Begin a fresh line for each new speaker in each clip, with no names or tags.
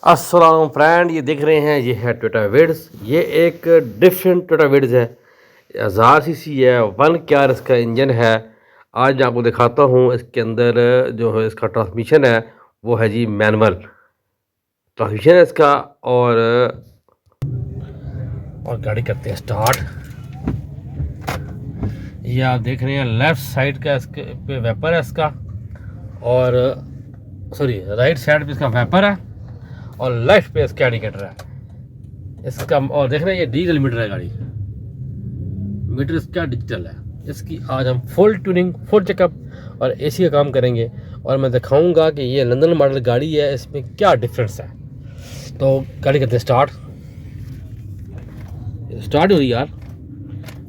अस्सलाम फ्रेंड, ये देख रहे हैं, ये है टोयोटा विड्स। ये एक डिफरेंट टोयोटा विड्स है। 1000 सीसी है, 1 क्यार इसका इंजन है। आज मैं आपको दिखाता हूँ इसके अंदर जो है इसका ट्रांसमिशन है वो है जी मैनुअल ट्रांसमिशन है इसका। और गाड़ी करते हैं स्टार्ट। ये आप देख रहे हैं लेफ्ट साइड का इसके पे वेपर है इसका, और सॉरी राइट साइड पे इसका वेपर है और लेफ्ट पे इसका इंडिकेटर है इसका। और देख रहे हैं ये डिजिटल मीटर है, गाड़ी मीटर इसका डिजिटल है। इसकी आज हम फुल ट्यूनिंग, फुल चेकअप और एसी का काम करेंगे और मैं दिखाऊंगा कि ये लंदन मॉडल गाड़ी है, इसमें क्या डिफरेंस है। तो गाड़ी करते हैं स्टार्ट हो रही यार।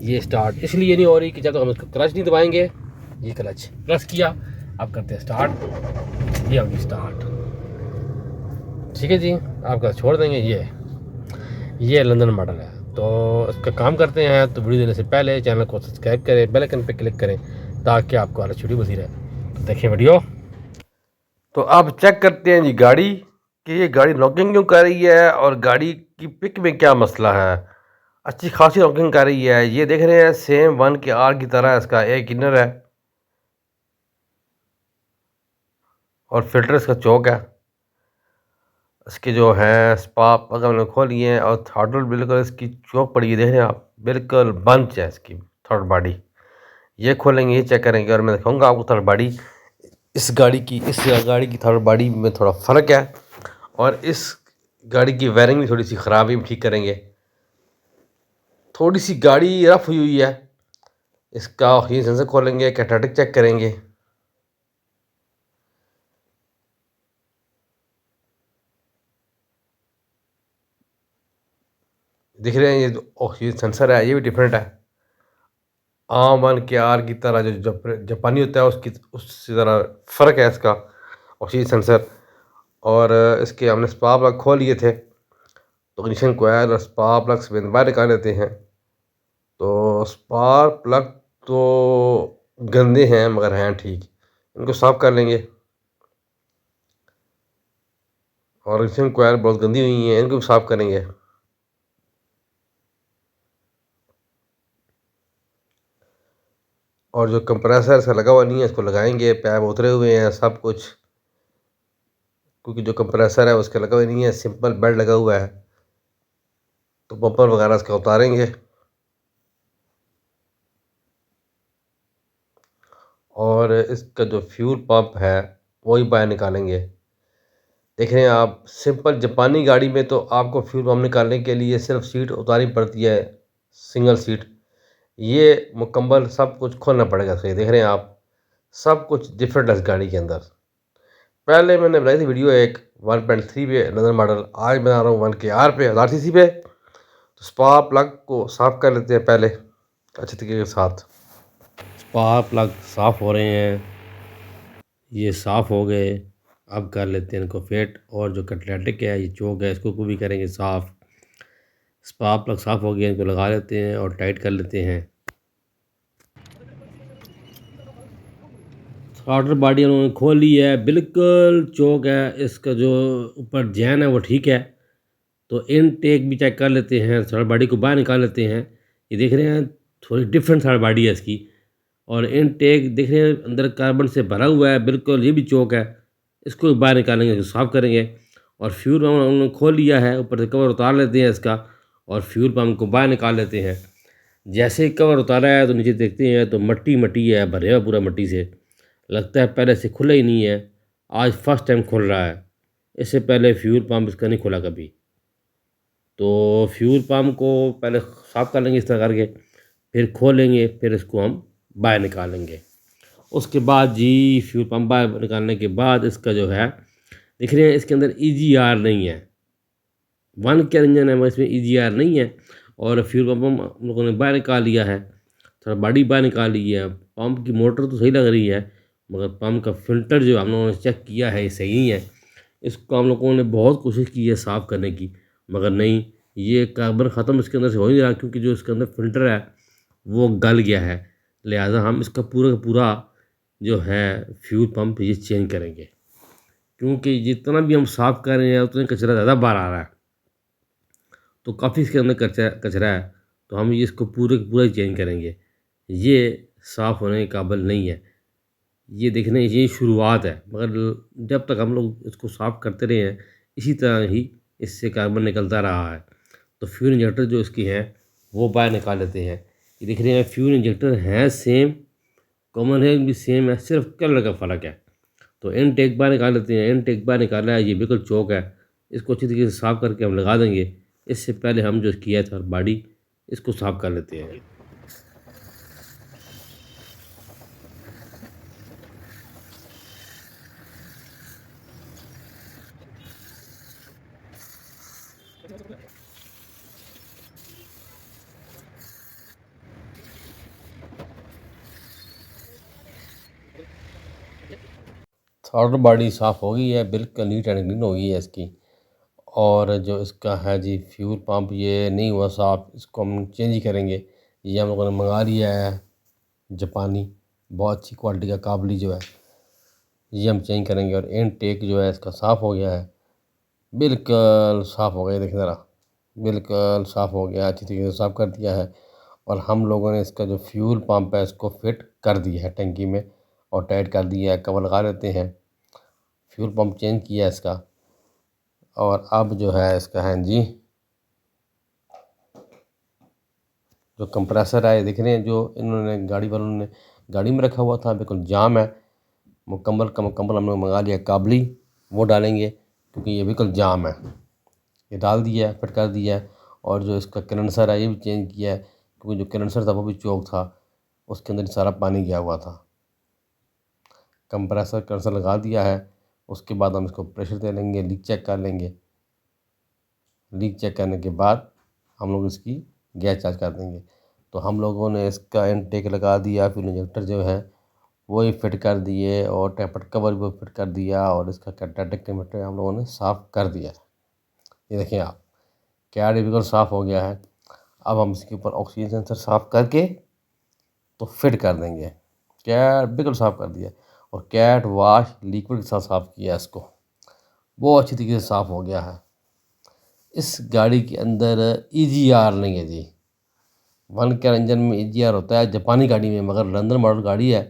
ये स्टार्ट इसलिए नहीं हो रही कि जब तक हम इसका क्लच नहीं दबाएंगे। ये क्लच प्रेस किया, अब करते हैं स्टार्ट। ये होगी स्टार्ट, ठीक है जी। आपका छोड़ देंगे। ये लंदन मॉडल है। तो इसका काम करते हैं। तो वीडियो देने से पहले चैनल को सब्सक्राइब करें, बेल आइकन पे क्लिक करें ताकि आपको हर वीडियो बसी रहे। तो देखिए वीडियो। तो अब चेक करते हैं जी गाड़ी कि ये गाड़ी नॉकिंग क्यों कर रही है और गाड़ी की पिक में क्या मसला है। अच्छी खासी नॉकिंग कर रही है। ये देख रहे हैं सेम 1 क्यार की तरह इसका एक इनर है और फिल्टर इसका चौक है। इसके जो है स्पार्क अगर मैंने खोली है और थ्रॉटल बिल्कुल इसकी चौक पड़ी है, देख रहे हैं आप, बिल्कुल बंच है इसकी थर्ड बॉडी। ये खोलेंगे, ये चेक करेंगे और मैं दिखाऊंगा आपको थर्ड बॉडी। इस गाड़ी की थर्ड बॉडी में थोड़ा फ़र्क है और इस गाड़ी की वायरिंग भी थोड़ी सी ख़राब है, ठीक करेंगे। थोड़ी सी गाड़ी रफ हुई है। इसका ऑक्सीजन सेंसर खोलेंगे, कैटालिटिक चेक करेंगे। दिख रहे हैं ये जो ऑक्सीजन सेंसर है ये भी डिफरेंट है। आम 1 क्यार की तरह जो जापानी होता है उसकी तरह फ़र्क है इसका ऑक्सीजन सेंसर। और इसके हमने स्पार्क प्लग खोल लिए थे, तो ignition कोयल और स्पार्क प्लग से बाहर निकाल लेते हैं। तो स्पार्क प्लग तो गंदे हैं मगर हैं ठीक, इनको साफ़ कर लेंगे। और ignition कोयल बहुत गंदी हुई हैं, इनको भी साफ़ करेंगे। और जो कंप्रेसर इसका लगा हुआ नहीं है इसको लगाएंगे। पैप उतरे हुए हैं सब कुछ, क्योंकि जो कंप्रेसर है उसका लगा हुआ नहीं है, सिंपल बेड लगा हुआ है। तो बम्पर वगैरह इसका उतारेंगे और इसका जो फ्यूल पंप है वही बाहर निकालेंगे। देख रहे हैं आप, सिंपल जापानी गाड़ी में तो आपको फ्यूल पंप निकालने के लिए सिर्फ सीट उतारनी पड़ती है, सिंगल सीट। ये मुकम्मल सब कुछ खोलना पड़ेगा। सही देख रहे हैं आप, सब कुछ डिफरेंट है इस गाड़ी के अंदर। पहले मैंने बनाई थी वीडियो एक 1.3 पे नजर मॉडल, आज बना रहा हूँ 1 क्यार पे 1000 सीसी पे। तो स्पार्क प्लग को साफ़ कर लेते हैं पहले अच्छे तरीके के साथ। स्पार्क प्लग साफ़ हो रहे हैं, ये साफ़ हो गए। अब कर लेते हैं इनको फिट। और जो कैटालिटिक है, ये चोक है, इसको भी करेंगे साफ़। स्पार्क प्लग साफ़ हो गया, इनको लगा लेते हैं और टाइट कर लेते हैं। थ्रॉटल बॉडी उन्होंने खोल ली है, बिल्कुल चौक है। इसका जो ऊपर जैन है वो ठीक है। तो इन टेक भी चेक कर लेते हैं, थर्ड बॉडी को बाहर निकाल लेते हैं। ये देख रहे हैं थोड़ी डिफरेंट थर्ड बॉडी है इसकी। और इन टेक देख रहे हैं अंदर कार्बन से भरा हुआ है, बिल्कुल ये भी चौक है। इसको भी बाहर निकालेंगे, इसको साफ़ करेंगे। और फ्यूल पम्प उन्होंने खोल लिया है, ऊपर से कवर उतार लेते हैं इसका और फ्यूल पम्प को बाहर निकाल लेते हैं। जैसे ही कवर उतारा है तो नीचे देखते हैं तो मट्टी मट्टी है, भरे हुआ पूरा मट्टी से। लगता है पहले से खुला ही नहीं है, आज फर्स्ट टाइम खुल रहा है। इससे पहले फ्यूल पंप इसका नहीं खुला कभी। तो फ्यूल पंप को पहले साफ़ कर लेंगे इस तरह करके, फिर खोलेंगे, फिर इसको हम बाहर निकालेंगे। उसके बाद जी फ्यूल पंप बाहर निकालने के बाद इसका जो है देख रहे हैं इसके अंदर EGR नहीं है। 1 क्यार इंजन है मगर इसमें EGR नहीं है। और फ्यूल पंप हम लोगों ने बाहर निकाल लिया है, थोड़ा बॉडी बाहर निकाल ली है। पंप की मोटर तो सही लग रही है मगर पंप का फ़िल्टर जो हम लोगों ने चेक किया है ये सही नहीं है। इसको हम लोगों ने बहुत कोशिश की है साफ़ करने की मगर नहीं, ये कार्बन ख़त्म इसके अंदर से हो नहीं रहा, क्योंकि जो इसके अंदर फ़िल्टर है वो गल गया है। लिहाजा हम इसका पूरा का पूरा जो है फ्यूल पंप ये चेंज करेंगे, क्योंकि जितना भी हम साफ़ कर रहे हैं उतना कचरा ज़्यादा बाहर आ रहा है। तो काफ़ी इसके अंदर कचरा कचरा है, तो हम इसको पूरे का पूरा ही चेंज करेंगे। ये साफ़ होने के काबिल नहीं है। ये देखने ये शुरुआत है, मगर जब तक हम लोग इसको साफ़ करते रहे हैं, इसी तरह ही इससे कार्बन निकलता रहा है। तो फ्यूल इंजेक्टर जो इसकी हैं, वो बाहर निकाल लेते हैं। ये दिख रहे हैं फ्यूल इंजेक्टर हैं सेम, कॉमन है भी सेम है, सिर्फ कलर का फ़र्क है। तो इनटेक बाहर निकाल लेते हैं। इनटेक बाहर निकाला है, ये बिल्कुल चौक है। इसको अच्छी तरीके से साफ़ करके हम लगा देंगे। इससे पहले हम जो किया था बॉडी, इसको साफ़ कर लेते हैं। थ्रॉटल बॉडी साफ़ हो गई है, बिल्कुल नीट एंड क्लीन हो गई है इसकी। और जो इसका है जी फ्यूल पंप, ये नहीं हुआ साफ़, इसको हम चेंज ही करेंगे। ये हम लोगों ने मंगा लिया है जापानी, बहुत अच्छी क्वालिटी का काबली जो है, ये हम चेंज करेंगे। और इनटेक जो है इसका साफ़ हो गया है, बिल्कुल साफ़ हो गया, देखिए ज़रा, बिल्कुल साफ़ हो गया, अच्छी तरीके से साफ़ कर दिया है। और हम लोगों ने इसका जो फ्यूल पंप है इसको फिट कर दिया है टंकी में और टाइट कर दिया है। कवर लगा लेते हैं, फ्यूल पंप चेंज किया है इसका। और अब जो है इसका है जी जो कंप्रेसर है, दिख रहे हैं जो इन्होंने गाड़ी वालों ने गाड़ी में रखा हुआ था, बिल्कुल जाम है। मुकम्मल का मुकम्मल हम लोग मंगा लिया काबली, वो डालेंगे क्योंकि ये बिल्कुल जाम है। ये डाल दिया है, फिट कर दिया है। और जो इसका कंडेंसर है ये भी चेंज किया है, क्योंकि जो कंडेंसर था वो भी चौक था, उसके अंदर सारा पानी गया हुआ था। कंप्रेसर लगा दिया है। उसके बाद हम इसको प्रेशर दे लेंगे, लीक चेक कर लेंगे। लीक चेक करने के बाद हम लोग इसकी गैस चार्ज कर देंगे। तो हम लोगों ने इसका इनटेक लगा दिया, फिर इंजेक्टर जो है वो ही फिट कर दिए और टेम्पर्ड कवर भी फिट कर दिया। और इसका कैटालिटिक कन्वर्टर हम लोगों ने साफ़ कर दिया। ये देखें आप, कैट बिल्कुल साफ़ हो गया है। अब हम इसके ऊपर ऑक्सीजन सेंसर साफ़ करके तो फिट कर देंगे। कैट बिल्कुल साफ़ कर दिया और कैट वाश लिक्विड के साथ साफ़ किया इसको, वो अच्छी तरीके से साफ़ हो गया है। इस गाड़ी के अंदर EGR नहीं है जी। वन कैर इंजन में EGR होता है जापानी गाड़ी में, मगर लंदन मॉडल गाड़ी है,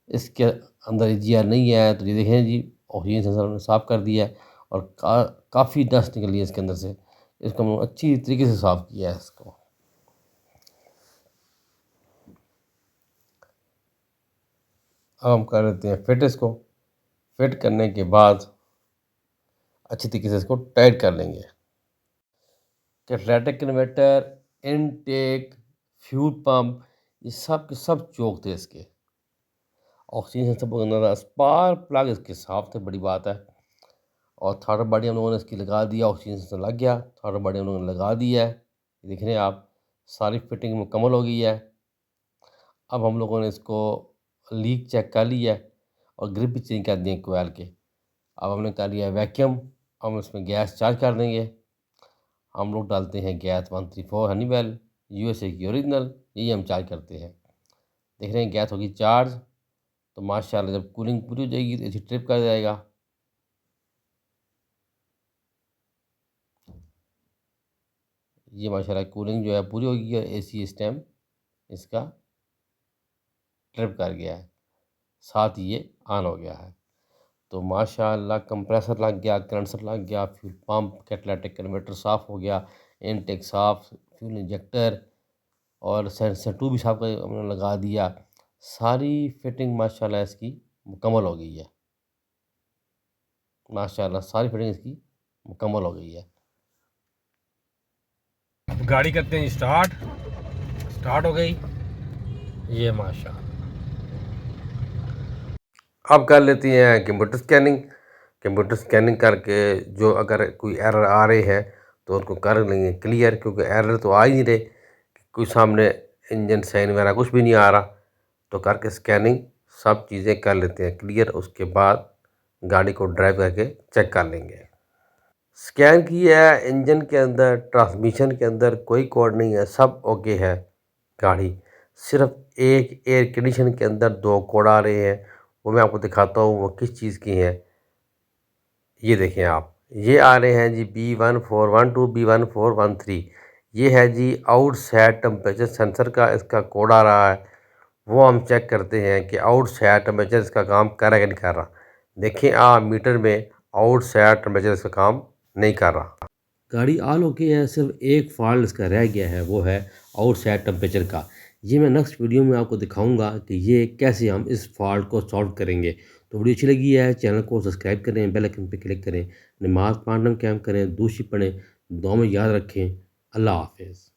इसके अंदर EGR नहीं है। तो ये देखें जी, ऑक्सीजन सेंसर हमने साफ़ कर दिया है और काफ़ी डस्ट निकली है इसके अंदर से। इसको हमने अच्छी तरीके से साफ़ किया है इसको। अब हम कर लेते हैं फिट इसको। फिट करने के बाद अच्छी तरीके से इसको टाइट कर लेंगे। Catalytic converter, intake, fuel pump, ये सब के सब चौक थे इसके। ऑक्सीजन सेंसर बहुत गंदा था, स्पार्क प्लग इसके साफ थे, बड़ी बात है। और थर्ड बॉडी हम लोगों ने इसकी लगा दिया, ऑक्सीजन सेंसर लग गया, थर्ड बॉडी हम लोगों ने लगा दिया है। देख रहे हैं आप, सारी फिटिंग मुकम्मल हो गई है। अब हम लोगों ने इसको लीक चेक कर लिया है और ग्रिप भी चेंज कर दिए कोयल के। अब हमने कर लिया वैक्यूम, हम इसमें गैस चार्ज कर देंगे। हम लोग डालते हैं गैस 134 हनीवेल USA की ओरिजिनल, यही हम चार्ज करते हैं। देख रहे हैं गैस होगी चार्ज, तो माशाल्लाह जब कूलिंग पूरी हो जाएगी तो एसी ट्रिप कर जाएगा। ये माशाल्लाह कूलिंग जो है पूरी होगी और एसी इस टाइम इसका ट्रिप कर गया है, साथ ही ये ऑन हो गया है। तो माशाल्लाह कंप्रेसर लग गया, कंडेंसर लग गया, फ्यूल पंप, कैटालिटिक कन्वर्टर साफ़ हो गया, इनटेक साफ़, फ्यूल इंजेक्टर और सेंसर 2 भी साफ़ कर हमने लगा दिया। सारी फिटिंग माशाल्लाह इसकी मुकम्मल हो गई है। माशाल्लाह सारी फिटिंग इसकी मुकम्मल हो गई है। गाड़ी करते हैं स्टार्ट, स्टार्ट हो गई ये माशाल्लाह। अब कर लेती हैं कंप्यूटर स्कैनिंग। कंप्यूटर स्कैनिंग करके जो अगर कोई एरर आ रहे हैं तो उनको कर लेंगे क्लियर, क्योंकि एरर तो आ ही नहीं रहे, कोई सामने इंजन साइन वगैरह कुछ भी नहीं आ रहा। तो करके स्कैनिंग सब चीज़ें कर लेते हैं क्लियर, उसके बाद गाड़ी को ड्राइव करके चेक कर लेंगे। स्कैन किया है, इंजन के अंदर, ट्रांसमिशन के अंदर कोई कोड नहीं है, सब ओके है गाड़ी। सिर्फ एक एयर कंडीशन के अंदर 2 कोड आ रहे हैं, वो मैं आपको दिखाता हूँ वो किस चीज़ की हैं। ये देखें आप, ये आ रहे हैं जी B1412 B1413। ये है जी आउटसाइड टेम्परेचर सेंसर का इसका कोड आ रहा है। वो हम चेक करते हैं कि आउटसाइड टेम्परेचर इसका काम कर रहा है कि नहीं कर रहा। देखें आप मीटर में आउटसाइड टेम्परेचर इसका काम नहीं कर रहा। गाड़ी ऑन हो गई है, सिर्फ एक फॉल्ट इसका रह गया है, वो है आउटसाइड टेम्परेचर का। ये मैं नेक्स्ट वीडियो में आपको दिखाऊंगा कि ये कैसे हम इस फॉल्ट को सॉल्व करेंगे। तो वीडियो अच्छी लगी है, चैनल को सब्सक्राइब करें, बेल आइकन पर क्लिक करें, नमाज 5 टाइम कैम करें, दूसरी पढ़ें, दुआ में याद रखें। अल्लाह हाफिज़।